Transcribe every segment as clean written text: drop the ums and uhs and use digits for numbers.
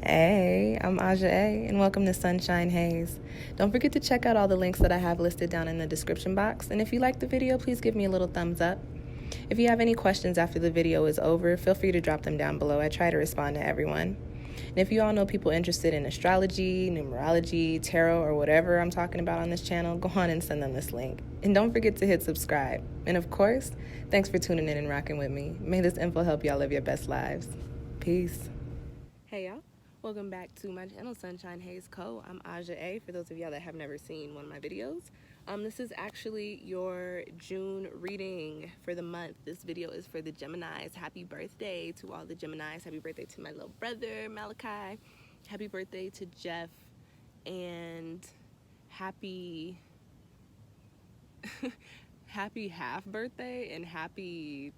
Hey, I'm Aja A, and welcome to Sunshine Haze. Don't forget to check out all the links that I have listed down in the description box, and if you like the video, please give me a little thumbs up. If you have any questions after the video is over, feel free to drop them down below. I try to respond to everyone. And if you all know people interested in astrology, numerology, tarot, or whatever I'm talking about on this channel, go on and send them this link. And don't forget to hit subscribe. And of course, thanks for tuning in and rocking with me. May this info help y'all live your best lives. Peace. Hey y'all, welcome back to my channel, SunshinehazeCo. I'm Aja A, for those of y'all that have never seen one of my videos. This is actually your June reading for the month. This video is for the Geminis. Happy birthday to all the Geminis. Happy birthday to my little brother, Malachi. Happy birthday to Jeff. And happy happy half birthday and happy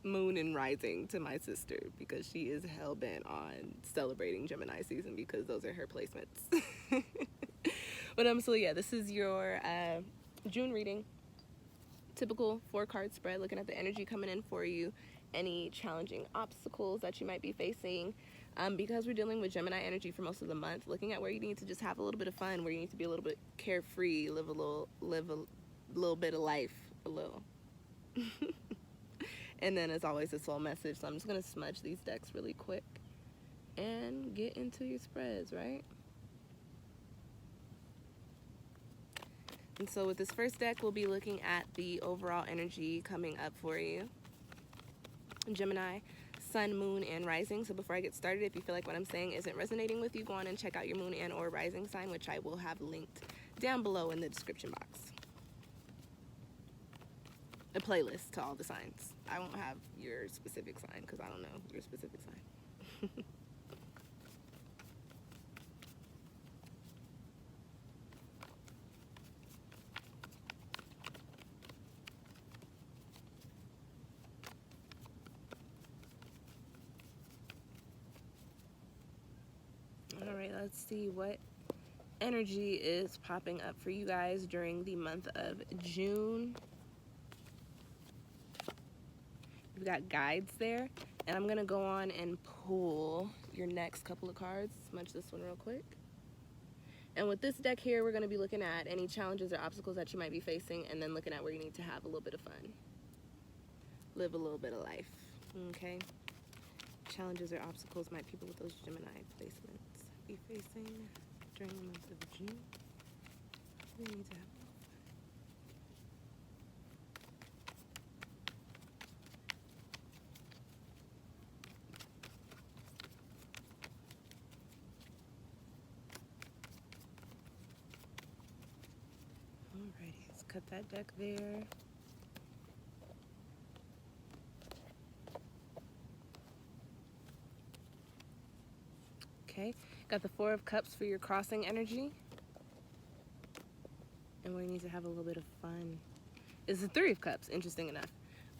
moon and rising to my sister, because she is hell-bent on celebrating Gemini season because those are her placements. But so yeah, this is your June reading. Typical 4-card spread, looking at the energy coming in for you, any challenging obstacles that you might be facing. Because we're dealing with Gemini energy for most of the month, looking at where you need to just have a little bit of fun, where you need to be a little bit carefree, live a little bit of life, a little. And then, as always, a soul message. So I'm just going to smudge these decks really quick and get into your spreads, right? And so with this first deck, we'll be looking at the overall energy coming up for you. Gemini, sun, moon, and rising. So before I get started, if you feel like what I'm saying isn't resonating with you, go on and check out your moon and or rising sign, which I will have linked down below in the description box. A playlist to all the signs. I won't have your specific sign because I don't know your specific sign. All right, let's see what energy is popping up for you guys during the month of June. We've got guides there, and I'm gonna go on and pull your next couple of cards. Smudge this one real quick. And with this deck here, we're gonna be looking at any challenges or obstacles that you might be facing, and then looking at where you need to have a little bit of fun. Live a little bit of life, okay? Challenges or obstacles might people with those Gemini placements be facing during the month of June. We need to have Alrighty, let's cut that deck there. Okay, got the 4 of Cups for your crossing energy. And where you need to have a little bit of fun is the 3 of Cups, interesting enough.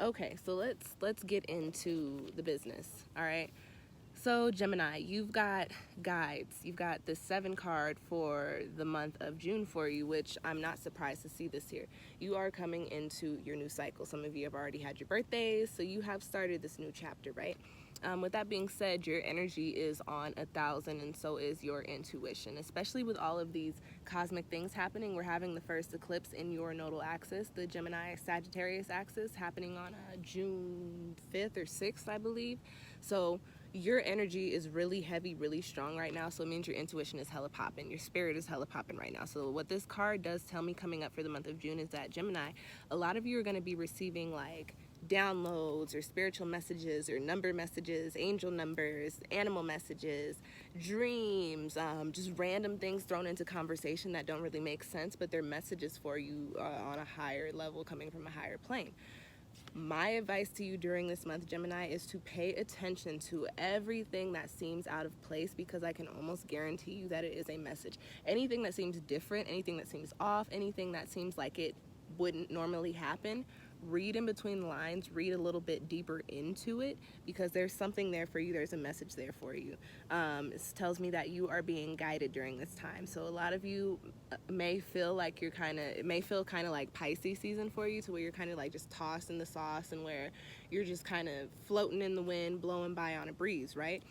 Okay, so let's get into the business, all right? So Gemini, you've got guides. You've got the 7 card for the month of June for you, which I'm not surprised to see this here. You are coming into your new cycle. Some of you have already had your birthdays, so you have started this new chapter, right? With that being said, your energy is on 1,000, and so is your intuition, especially with all of these cosmic things happening. We're having the first eclipse in your nodal axis, the Gemini Sagittarius axis, happening on June 5th or 6th, I believe. So your energy is really heavy, really strong right now, so it means your intuition is hella popping. Your spirit is hella popping right now. So what this card does tell me coming up for the month of June is that, Gemini, a lot of you are going to be receiving like downloads or spiritual messages or number messages, angel numbers, animal messages, dreams, just random things thrown into conversation that don't really make sense, but they're messages for you on a higher level, coming from a higher plane. My advice to you during this month, Gemini, is to pay attention to everything that seems out of place, because I can almost guarantee you that it is a message. Anything that seems different, anything that seems off, anything that seems like it wouldn't normally happen, read in between the lines, read a little bit deeper into it, because there's something there for you. There's a message there for you. It tells me that you are being guided during this time. So a lot of you may feel like it may feel kind of like Pisces season for you, to where you're kind of like just tossed in the sauce, and where you're just kind of floating in the wind, blowing by on a breeze, right?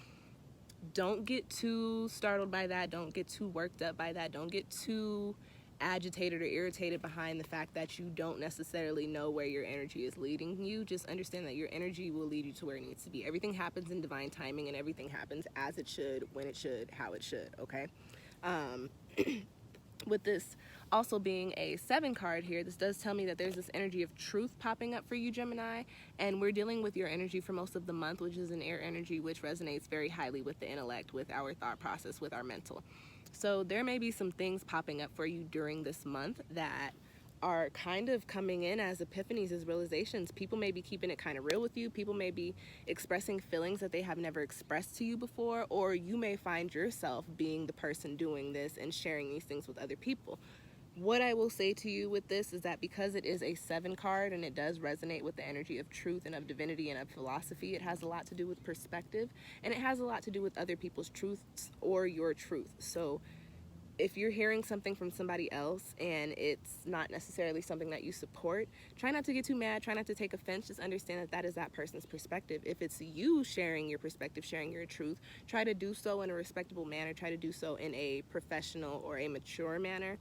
don't get too startled by that. Don't get too worked up by that. Don't get too agitated or irritated behind the fact that you don't necessarily know where your energy is leading you. Just understand that your energy will lead you to where it needs to be. Everything happens in divine timing, and everything happens as it should, when it should, how it should, okay? With this also being a 7 card here, this does tell me that there's this energy of truth popping up for you, Gemini, and we're dealing with your energy for most of the month, which is an air energy, which resonates very highly with the intellect, with our thought process, with our mental. So there may be some things popping up for you during this month that are kind of coming in as epiphanies, as realizations. People may be keeping it kind of real with you. People may be expressing feelings that they have never expressed to you before, or you may find yourself being the person doing this and sharing these things with other people. What I will say to you with this is that because it is a 7 card and it does resonate with the energy of truth and of divinity and of philosophy, it has a lot to do with perspective, and it has a lot to do with other people's truths or your truth. So if you're hearing something from somebody else and it's not necessarily something that you support, try not to get too mad, try not to take offense. Just understand that that is that person's perspective. If it's you sharing your perspective, sharing your truth, try to do so in a respectable manner, try to do so in a professional or a mature manner,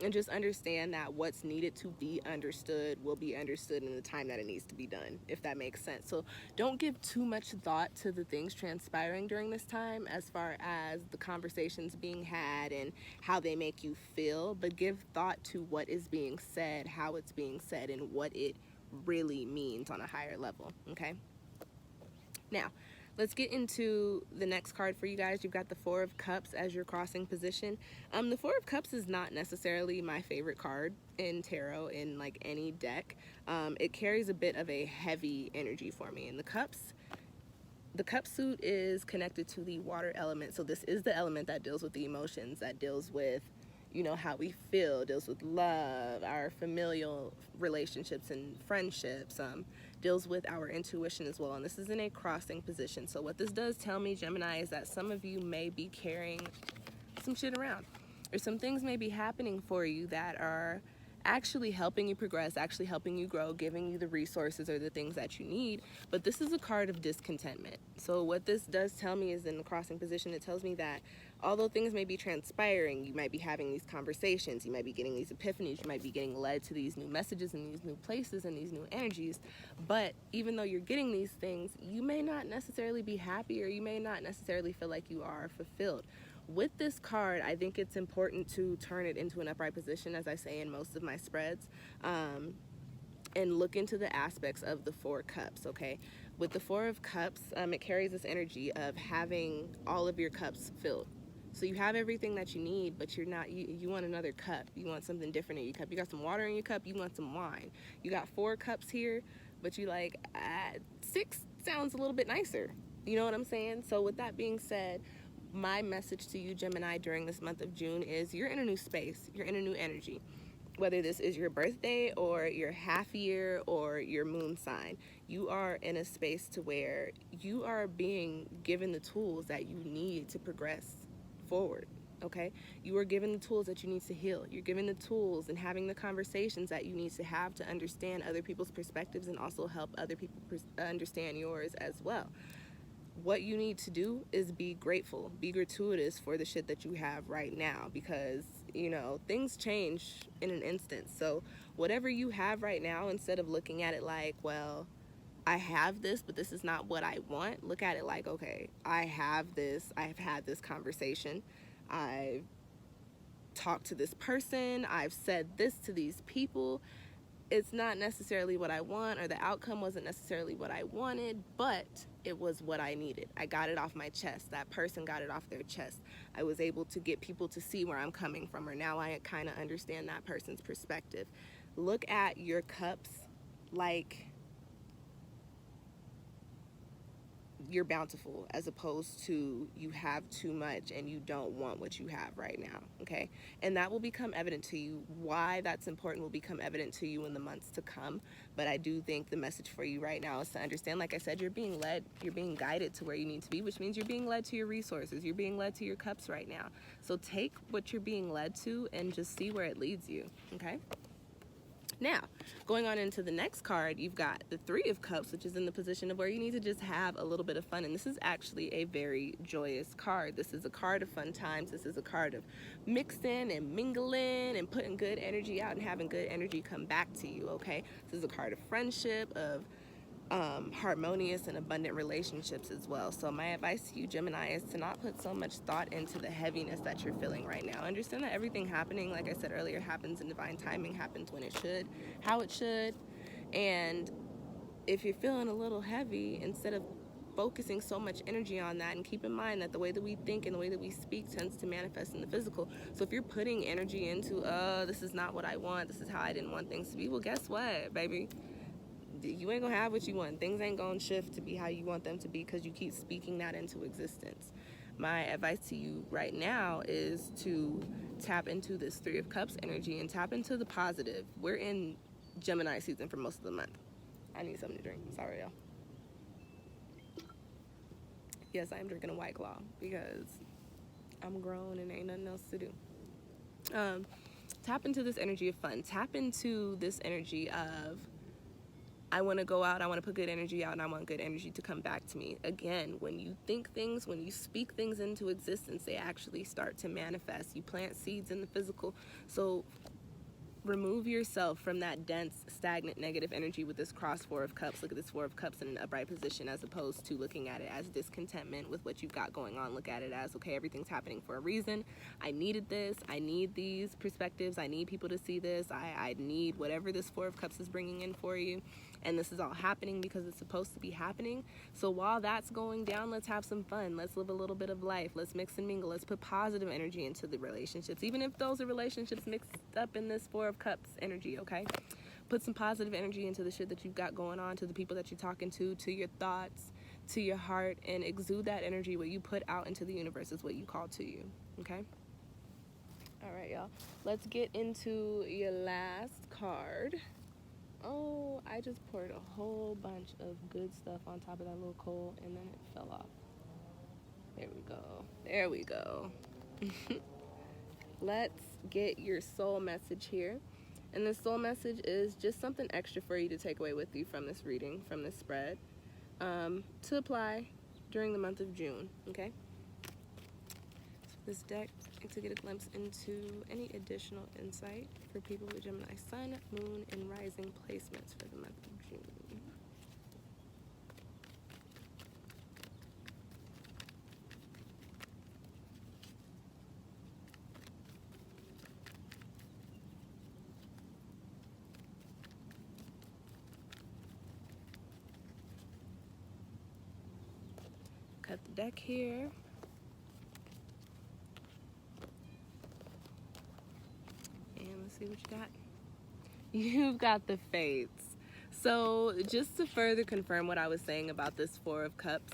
and just understand that what's needed to be understood will be understood in the time that it needs to be done, if that makes sense. So don't give too much thought to the things transpiring during this time as far as the conversations being had and how they make you feel, but give thought to what is being said, how it's being said, and what it really means on a higher level, okay? Now, let's get into the next card for you guys. You've got the 4 of Cups as your crossing position. The 4 of Cups is not necessarily my favorite card in tarot in like any deck. It carries a bit of a heavy energy for me. And the cup suit is connected to the water element. So this is the element that deals with the emotions, that deals with, you know, how we feel, deals with love, our familial relationships and friendships, deals with our intuition as well. And this is in a crossing position. So what this does tell me, Gemini, is that some of you may be carrying some shit around, or some things may be happening for you that are actually helping you progress, actually helping you grow, giving you the resources or the things that you need. But this is a card of discontentment. So what this does tell me is, in the crossing position, it tells me that although things may be transpiring, you might be having these conversations, you might be getting these epiphanies, you might be getting led to these new messages and these new places and these new energies. But even though you're getting these things, you may not necessarily be happy, or you may not necessarily feel like you are fulfilled. With this card, I think it's important to turn it into an upright position, as I say in most of my spreads, and look into the aspects of the 4 cups, okay? With the 4 of Cups, it carries this energy of having all of your cups filled. So you have everything that you need, but you're not, you want another cup. You want something different in your cup. You got some water in your cup, you want some wine. You got 4 cups here, but you like, 6 sounds a little bit nicer. You know what I'm saying? So with that being said, my message to you, Gemini, during this month of June is you're in a new space, you're in a new energy. Whether this is your birthday or your half year or your moon sign, you are in a space to where you are being given the tools that you need to progress forward, okay? You are given the tools that you need to heal. You're given the tools and having the conversations that you need to have to understand other people's perspectives and also help other people understand yours as well. What you need to do is be grateful, be gratuitous for the shit that you have right now, because, you know, things change in an instant. So whatever you have right now, instead of looking at it like, well, I have this, but this is not what I want, look at it like, okay, I have this, I've had this conversation, I've talked to this person, I've said this to these people. It's not necessarily what I want, or the outcome wasn't necessarily what I wanted, but it was what I needed. I got it off my chest. That person got it off their chest. I was able to get people to see where I'm coming from, or now I kind of understand that person's perspective. Look at your cups like you're bountiful, as opposed to you have too much and you don't want what you have right now, okay? And that will become evident to you. Why that's important will become evident to you in the months to come. But I do think the message for you right now is to understand, like I said, you're being led, you're being guided to where you need to be, which means you're being led to your resources, you're being led to your cups right now. So take what you're being led to and just see where it leads you, okay? Now, going on into the next card, you've got the Three of Cups, which is in the position of where you need to just have a little bit of fun. And this is actually a very joyous card. This is a card of fun times. This is a card of mixing and mingling and putting good energy out and having good energy come back to you, okay? This is a card of friendship, of harmonious and abundant relationships as well. So my advice to you, Gemini, is to not put so much thought into the heaviness that you're feeling right now. Understand that everything happening, like I said earlier, happens in divine timing, happens when it should, how it should. And if you're feeling a little heavy, instead of focusing so much energy on that, and keep in mind that the way that we think and the way that we speak tends to manifest in the physical. So if you're putting energy into, this is not what I want, this is how I didn't want things to be, well, guess what, baby? You ain't gonna have what you want. Things ain't gonna shift to be how you want them to be because you keep speaking that into existence. My advice to you right now is to tap into this Three of Cups energy and tap into the positive. We're in Gemini season for most of the month. I need something to drink. Sorry, y'all. Yes, I am drinking a White Claw because I'm grown and ain't nothing else to do. Tap into this energy of fun. Tap into this energy of, I want to go out, I want to put good energy out, and I want good energy to come back to me. Again, when you think things, when you speak things into existence, they actually start to manifest. You plant seeds in the physical. So remove yourself from that dense, stagnant, negative energy with this cross Four of Cups. Look at this Four of Cups in an upright position, as opposed to looking at it as discontentment with what you've got going on. Look at it as, okay, everything's happening for a reason. I needed this. I need these perspectives. I need people to see this. I need whatever this Four of Cups is bringing in for you. And this is all happening because it's supposed to be happening. So while that's going down, let's have some fun. Let's live a little bit of life. Let's mix and mingle. Let's put positive energy into the relationships, even if those are relationships mixed up in this Four of Cups energy, okay? Put some positive energy into the shit that you've got going on, to the people that you're talking to your thoughts, to your heart, and exude that energy. What you put out into the universe is what you call to you, okay? All right, y'all. Let's get into your last card. Oh, I just poured a whole bunch of good stuff on top of that little coal, and then it fell off. There we go. There we go. Let's get your soul message here. And the soul message is just something extra for you to take away with you from this reading, from this spread, to apply during the month of June, okay? So this deck, to get a glimpse into any additional insight for people with Gemini Sun, Moon, and Rising placements for the month of June. Cut the deck here. Let's see what you got. You've got the Fates. So just to further confirm what I was saying about this Four of Cups,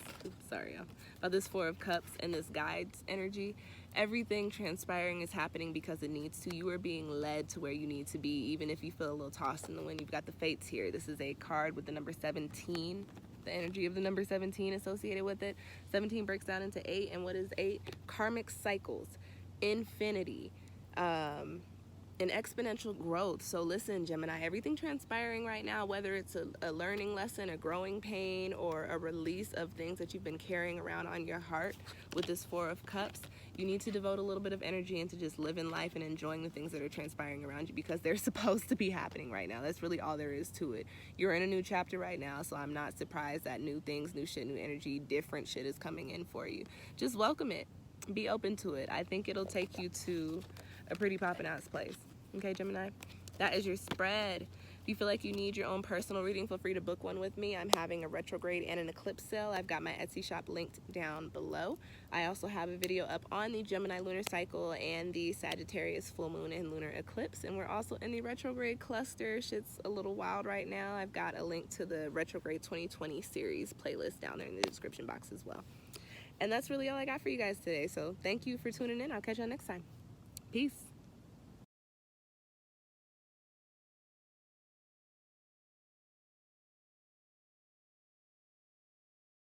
about this Four of Cups and this guide's energy, everything transpiring is happening because it needs to. You are being led to where you need to be, even if you feel a little tossed in the wind. You've got the Fates here. This is a card with the number 17, the energy of the number 17 associated with it. 17 breaks down into 8, and what is 8? Karmic cycles, infinity, an exponential growth. So listen, Gemini, everything transpiring right now, whether it's a learning lesson, a growing pain, or a release of things that you've been carrying around on your heart with this Four of Cups, you need to devote a little bit of energy into just living life and enjoying the things that are transpiring around you, because they're supposed to be happening right now. That's really all there is to it. You're in a new chapter right now, so I'm not surprised that new things, new shit, new energy, different shit is coming in for you. Just welcome it. Be open to it. I think it'll take you to a pretty poppin' ass place. Okay, Gemini? That is your spread. If you feel like you need your own personal reading, feel free to book one with me. I'm having a retrograde and an eclipse sale. I've got my Etsy shop linked down below. I also have a video up on the Gemini lunar cycle and the Sagittarius full moon and lunar eclipse. And we're also in the retrograde cluster. Shit's a little wild right now. I've got a link to the retrograde 2020 series playlist down there in the description box as well. And that's really all I got for you guys today. So thank you for tuning in. I'll catch y'all next time. Peace.